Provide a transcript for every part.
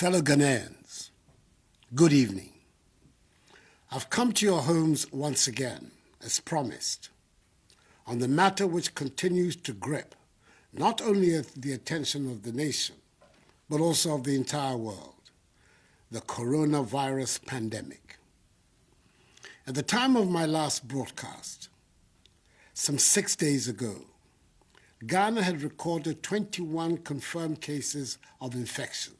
Fellow Ghanaians, good evening. I've come to your homes once again, as promised, on the matter which continues to grip not only the attention of the nation, but also of the entire world, the coronavirus pandemic. At the time of my last broadcast, some 6 days ago, Ghana had recorded 21 confirmed cases of infections,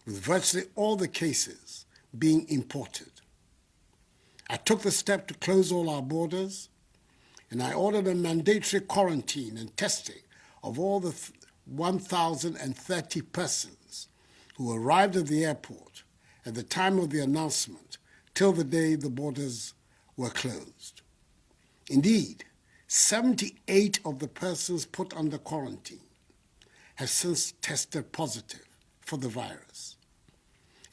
with virtually all the cases being imported. I took the step to close all our borders, and I ordered a mandatory quarantine and testing of all the 1,030 persons who arrived at the airport at the time of the announcement till the day the borders were closed. Indeed, 78 of the persons put under quarantine have since tested positive for the virus.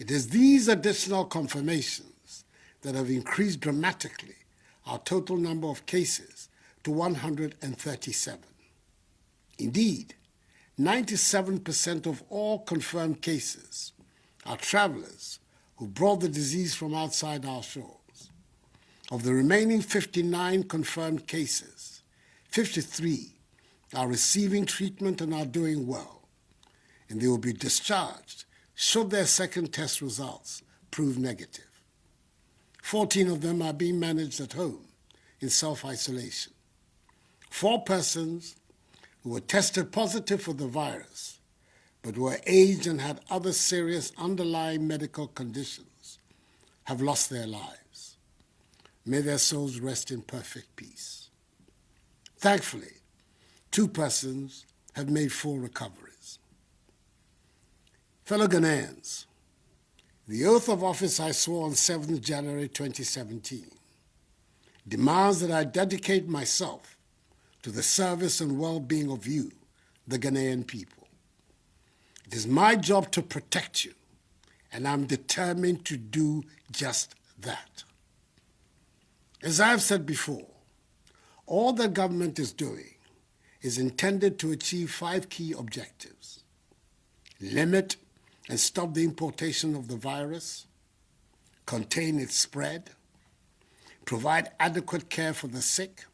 It is these additional confirmations that have increased dramatically our total number of cases to 137. Indeed, 97% of all confirmed cases are travelers who brought the disease from outside our shores. Of the remaining 59 confirmed cases, 53 are receiving treatment and are doing well, and they will be discharged should their second test results prove negative. 14 of them are being managed at home in self-isolation. 4 persons who were tested positive for the virus, but were aged and had other serious underlying medical conditions, have lost their lives. May their souls rest in perfect peace. Thankfully, 2 persons have made full recoveries. Fellow Ghanaians, the oath of office I swore on 7th January 2017 demands that I dedicate myself to the service and well-being of you, the Ghanaian people. It is my job to protect you, and I'm determined to do just that. As I've said before, all the government is doing is intended to achieve 5 key objectives: limit and stop the importation of the virus, contain its spread, provide adequate care for the sick,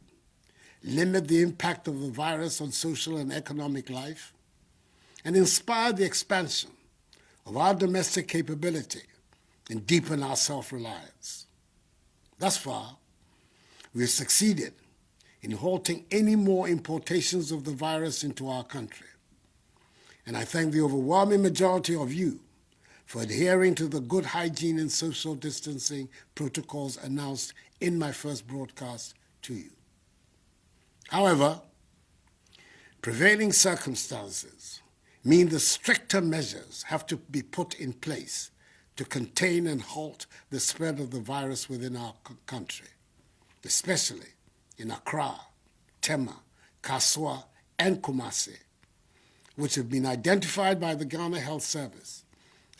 limit the impact of the virus on social and economic life, and inspire the expansion of our domestic capability and deepen our self-reliance. Thus far, we have succeeded in halting any more importations of the virus into our country. And I thank the overwhelming majority of you for adhering to the good hygiene and social distancing protocols announced in my first broadcast to you. However, prevailing circumstances mean the stricter measures have to be put in place to contain and halt the spread of the virus within our country, especially in Accra, Tema, Kaswa, and Kumasi, which have been identified by the Ghana Health Service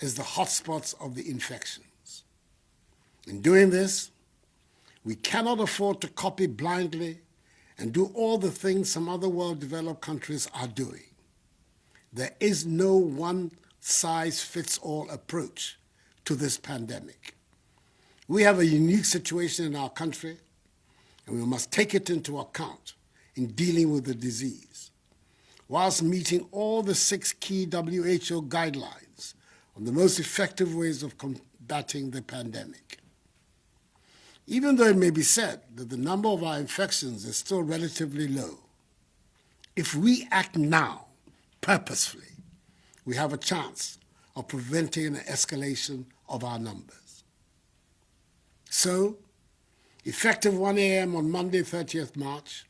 as the hotspots of the infections. In doing this, we cannot afford to copy blindly and do all the things some other well-developed countries are doing. There is no one-size-fits-all approach to this pandemic. We have a unique situation in our country, and we must take it into account in dealing with the disease, whilst meeting all the 6 key WHO guidelines on the most effective ways of combating the pandemic. Even though it may be said that the number of our infections is still relatively low, if we act now, purposefully, we have a chance of preventing an escalation of our numbers. So, effective 1 a.m. on Monday, 30th March,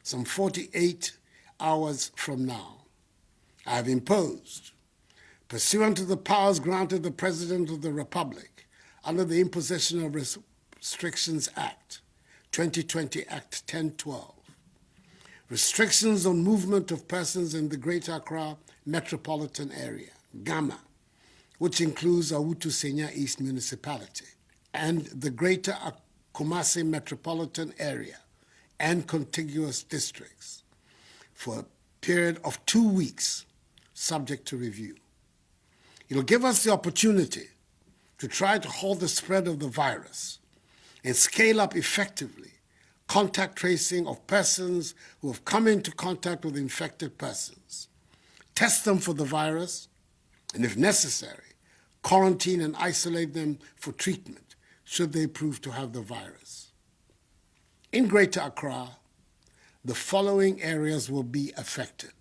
some 48 hours from now, I have imposed, pursuant to the powers granted the President of the Republic under the Imposition of Restrictions Act, 2020 Act 1012, restrictions on movement of persons in the Greater Accra metropolitan area, GAMA, which includes Awutu Senya East Municipality, and the Greater Kumasi metropolitan area and contiguous districts for a period of 2 weeks, subject to review. It'll give us the opportunity to try to halt the spread of the virus and scale up effectively contact tracing of persons who have come into contact with infected persons, test them for the virus, and if necessary, quarantine and isolate them for treatment should they prove to have the virus. In Greater Accra, the following areas will be affected: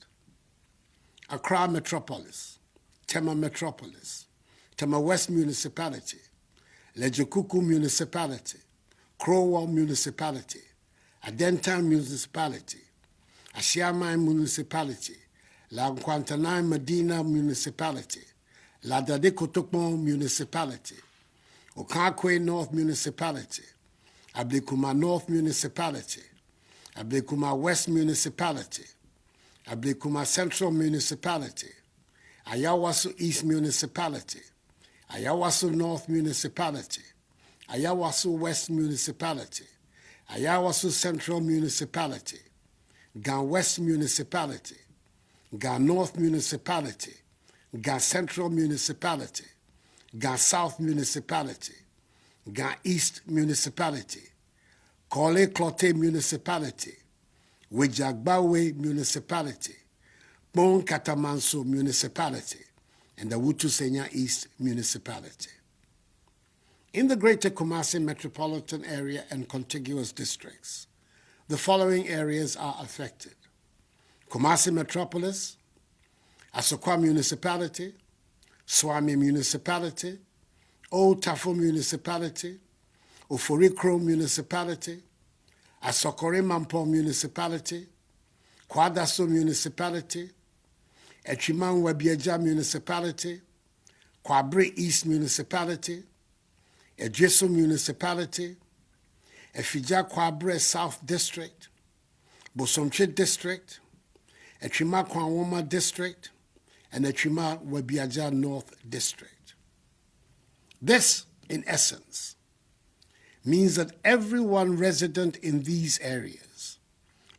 Accra Metropolis, Tema Metropolis, Tema West Municipality, L0ck Municipality, Crowell Municipality, Adentan Municipality, Ashiaman Municipality, La Nkwantanai Medina Municipality, La Dade Kotokpon Municipality, Okakwe North Municipality, Ablekuma North Municipality, Ablekuma West Municipality, Ablekuma Central Municipality, Ayawaso East Municipality, Ayawaso North Municipality, Ayawaso West Municipality, Ayawaso Central Municipality, Gan West Municipality, Gan North Municipality, Gan Central Municipality, Gan South Municipality, Gan East Municipality, Kole Klote Municipality, Wejagbawe Municipality, Bon Katamanso Municipality, and the Wutusenya East Municipality. In the Greater Kumasi metropolitan area and contiguous districts, the following areas are affected: Kumasi Metropolis, Asokwa Municipality, Swami Municipality, Old Tafo Municipality, Oforikro Municipality, Asokore Mampo Municipality, Kwadaso Municipality, Echiman Webieja Municipality, Kwabre East Municipality, Ejeso Municipality, Efija Kwabre South District, Bosomche District, Echima Kwanwoma District, and Echima Webiaja North District. This, in essence, means that everyone resident in these areas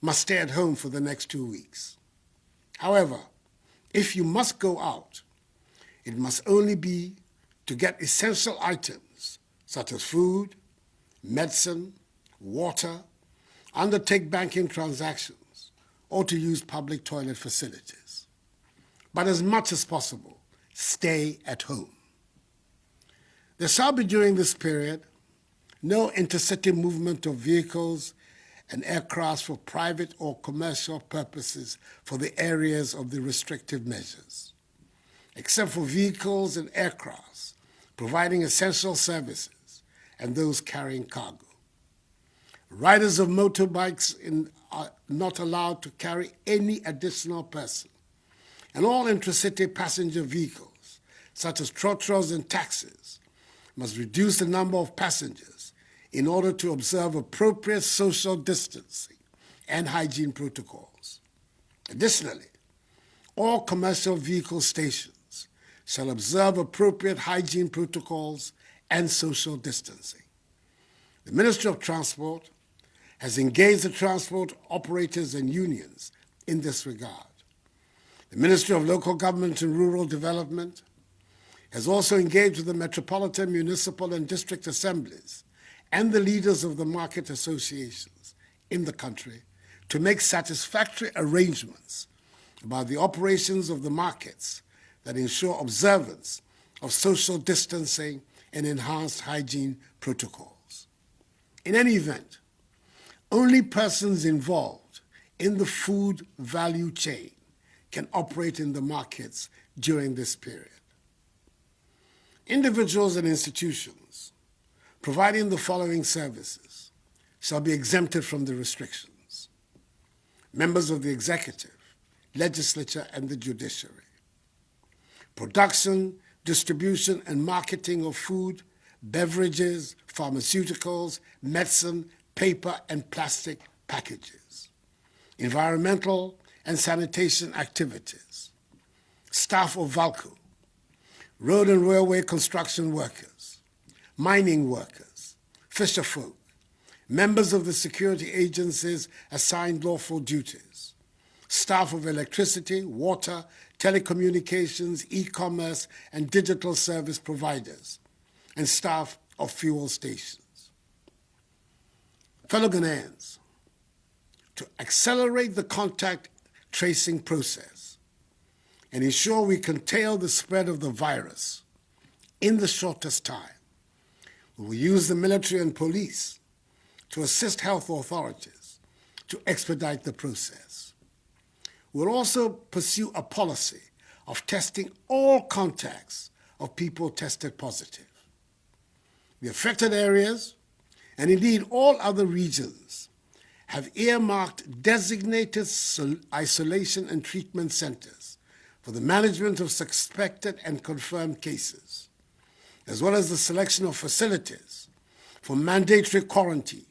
must stay at home for the next 2 weeks. However, if you must go out, it must only be to get essential items such as food, medicine, water, undertake banking transactions, or to use public toilet facilities. But as much as possible, stay at home. There shall be during this period no intercity movement of vehicles and aircraft for private or commercial purposes for the areas of the restrictive measures, except for vehicles and aircrafts providing essential services and those carrying cargo. Riders of motorbikes are not allowed to carry any additional person, and all intracity passenger vehicles, such as trotros and taxis, must reduce the number of passengers in order to observe appropriate social distancing and hygiene protocols. Additionally, all commercial vehicle stations shall observe appropriate hygiene protocols and social distancing. The Ministry of Transport has engaged the transport operators and unions in this regard. The Ministry of Local Government and Rural Development has also engaged with the metropolitan, municipal, and district assemblies and the leaders of the market associations in the country to make satisfactory arrangements about the operations of the markets that ensure observance of social distancing and enhanced hygiene protocols. In any event, only persons involved in the food value chain can operate in the markets during this period. Individuals and institutions providing the following services shall be exempted from the restrictions: members of the executive, legislature, and the judiciary. Production, distribution, and marketing of food, beverages, pharmaceuticals, medicine, paper, and plastic packages. Environmental and sanitation activities. Staff of L0ck, road and railway construction workers, mining workers, fisherfolk, members of the security agencies assigned lawful duties, staff of electricity, water, telecommunications, e-commerce, and digital service providers, and staff of fuel stations. Fellow Ghanaians, to accelerate the contact tracing process and ensure we contain the spread of the virus in the shortest time, we will use the military and police to assist health authorities to expedite the process. We'll also pursue a policy of testing all contacts of people tested positive. The affected areas, and indeed all other regions, have earmarked designated isolation and treatment centers for the management of suspected and confirmed cases, as well as the selection of facilities for mandatory quarantine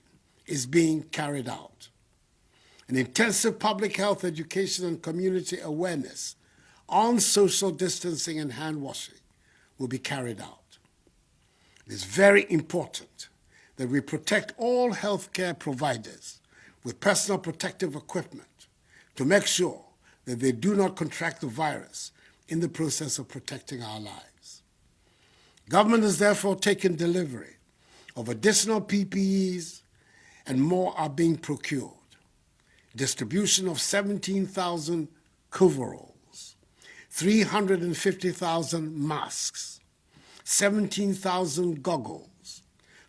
is being carried out. An intensive public health education and community awareness on social distancing and hand washing will be carried out. It is very important that we protect all healthcare providers with personal protective equipment to make sure that they do not contract the virus in the process of protecting our lives. Government has therefore taken delivery of additional PPEs, and more are being procured. Distribution of 17,000 coveralls, 350,000 masks, 17,000 goggles,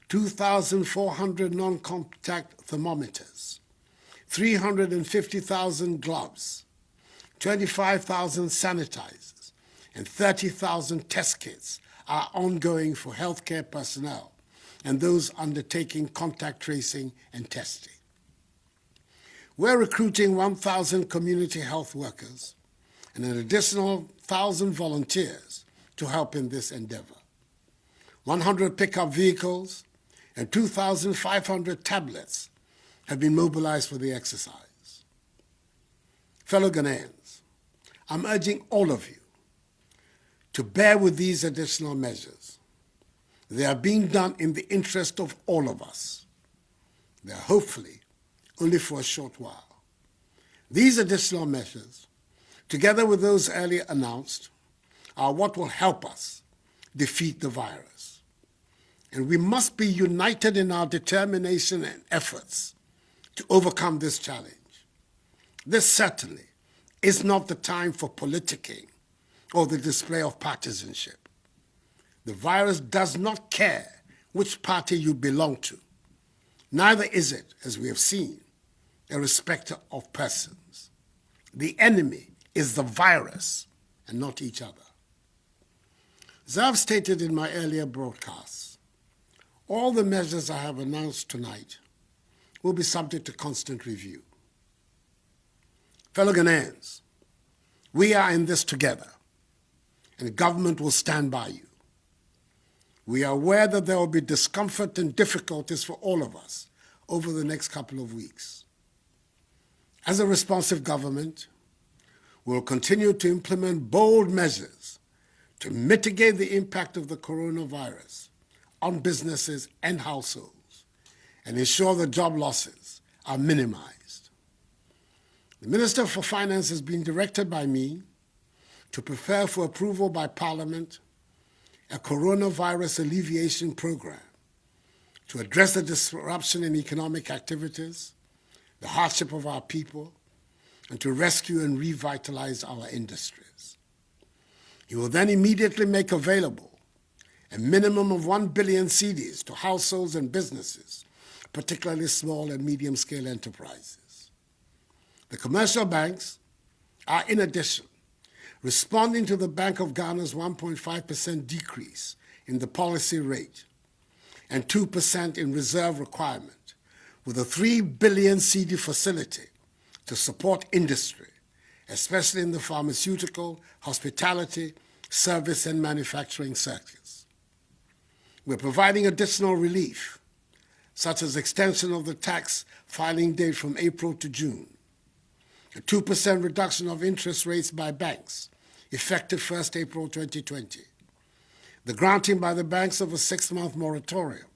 2,400 non-contact thermometers, 350,000 gloves, 25,000 sanitizers, and 30,000 test kits are ongoing for healthcare personnel and those undertaking contact tracing and testing. We're recruiting 1,000 community health workers and an additional 1,000 volunteers to help in this endeavor. 100 pickup vehicles and 2,500 tablets have been mobilized for the exercise. Fellow Ghanaians, I'm urging all of you to bear with these additional measures. They are being done in the interest of all of us. They are hopefully only for a short while. These additional measures, together with those earlier announced, are what will help us defeat the virus. And we must be united in our determination and efforts to overcome this challenge. This certainly is not the time for politicking or the display of partisanship. The virus does not care which party you belong to. Neither is it, as we have seen, a respecter of persons. The enemy is the virus and not each other. As I've stated in my earlier broadcasts, all the measures I have announced tonight will be subject to constant review. Fellow Ghanaians, we are in this together, and the government will stand by you. We are aware that there will be discomfort and difficulties for all of us over the next couple of weeks. As a responsive government, we will continue to implement bold measures to mitigate the impact of the coronavirus on businesses and households and ensure that job losses are minimized. The Minister for Finance has been directed by me to prepare for approval by Parliament a coronavirus alleviation program to address the disruption in economic activities, the hardship of our people, and to rescue and revitalize our industries. He will then immediately make available a minimum of 1 billion cedis to households and businesses, particularly small and medium-scale enterprises. The commercial banks are, in addition, responding to the Bank of Ghana's 1.5% decrease in the policy rate and 2% in reserve requirement, with a 3 billion CD facility to support industry, especially in the pharmaceutical, hospitality, service, and manufacturing sectors. We're providing additional relief, such as extension of the tax filing date from April to June, a 2% reduction of interest rates by banks, effective 1st April 2020, the granting by the banks of a 6-month moratorium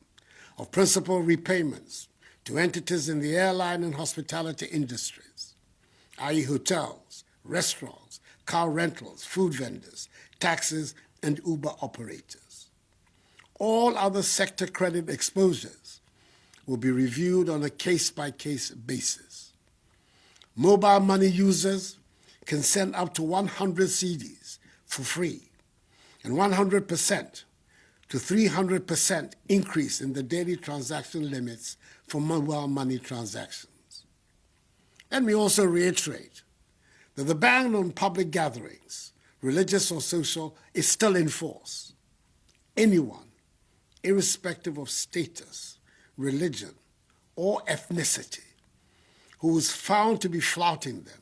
of principal repayments to entities in the airline and hospitality industries, i.e. hotels, restaurants, car rentals, food vendors, taxis, and Uber operators. All other sector credit exposures will be reviewed on a case-by-case basis. Mobile money users can send up to 100 cedis for free, and 100% to 300% increase in the daily transaction limits for mobile money transactions. Let me also reiterate that the ban on public gatherings, religious or social, is still in force. Anyone, irrespective of status, religion, or ethnicity, who is found to be flouting them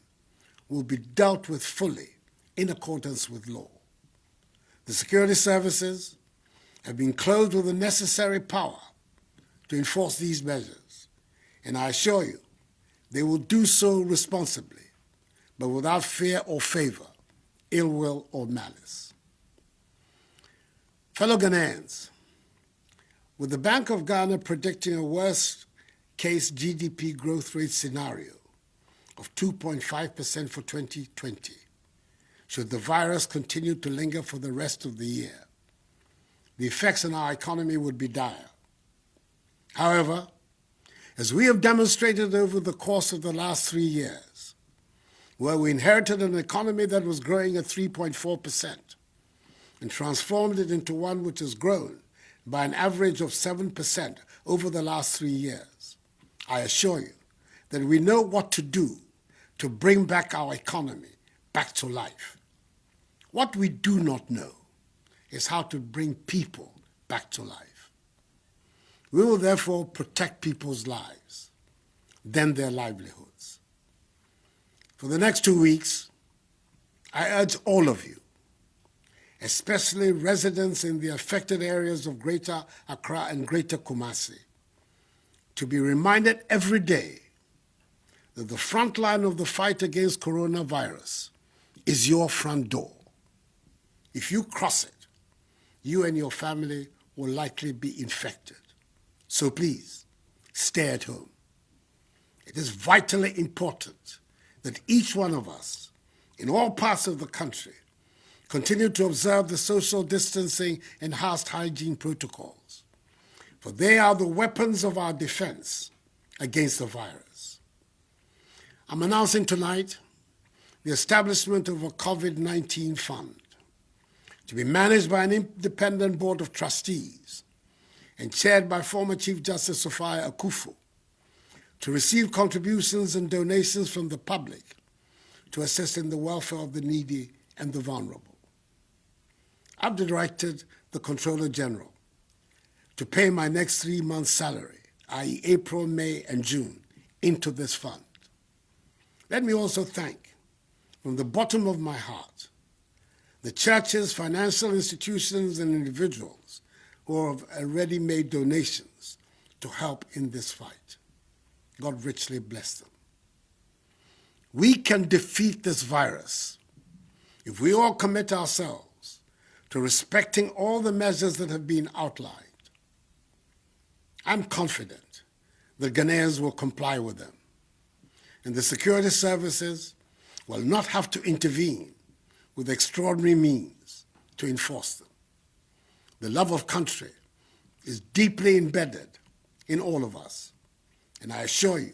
will be dealt with fully in accordance with law. The security services have been clothed with the necessary power to enforce these measures, and I assure you they will do so responsibly, but without fear or favor, ill will or malice. Fellow Ghanaians, with the Bank of Ghana predicting a worst-case GDP growth rate scenario of 2.5% for 2020, should the virus continue to linger for the rest of the year, the effects on our economy would be dire. However, as we have demonstrated over the course of the last 3 years, where we inherited an economy that was growing at 3.4% and transformed it into one which has grown by an average of 7% over the last 3 years, I assure you that we know what to do to bring back our economy back to life. What we do not know is how to bring people back to life. We will therefore protect people's lives, then their livelihoods. For the next 2 weeks, I urge all of you, especially residents in the affected areas of Greater Accra and Greater Kumasi, to be reminded every day that the front line of the fight against coronavirus is your front door. If you cross it, you and your family will likely be infected. So please, stay at home. It is vitally important that each one of us, in all parts of the country, continue to observe the social distancing and house hygiene protocols, for they are the weapons of our defense against the virus. I'm announcing tonight the establishment of a COVID-19 fund to be managed by an independent board of trustees and chaired by former Chief Justice Sophia Akufo, to receive contributions and donations from the public to assist in the welfare of the needy and the vulnerable. I've directed the Controller General to pay my next 3 months' salary, i.e. April, May, and June, into this fund. Let me also thank, from the bottom of my heart, the churches, financial institutions, and individuals who have already made donations to help in this fight. God richly bless them. We can defeat this virus if we all commit ourselves to respecting all the measures that have been outlined. I'm confident that Ghanaians will comply with them, and the security services will not have to intervene with extraordinary means to enforce them. The love of country is deeply embedded in all of us, and I assure you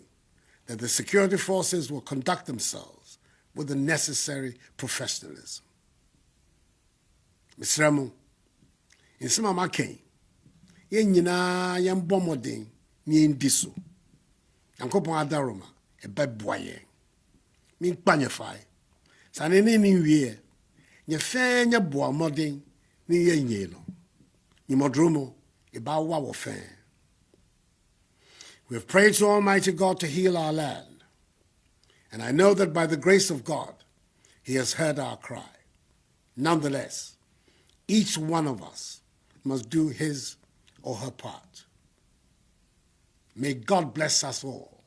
that the security forces will conduct themselves with the necessary professionalism. Mr. Ramo, in some of my case, yen nyinaa yen bɔ mmɔden na yɛndi so. Nyankopɔn adaroma ɛbɛboa yɛn. Menkpa nyɛ fae. Saa ne ne nwie nyɛ fɛn nyɛ boa mmɔden ne yɛnyɛ no. Nyimɔdromo ɛbɛawa wɔ fɛn. We have prayed to Almighty God to heal our land, and I know that by the grace of God, He has heard our cry. Nonetheless, each one of us must do his or her part. May God bless us all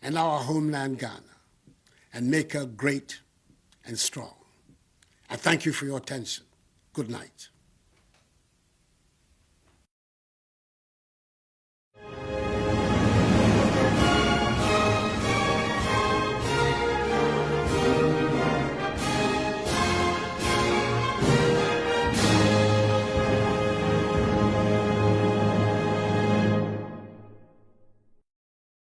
and our homeland Ghana and make her great and strong. I thank you for your attention. Good night.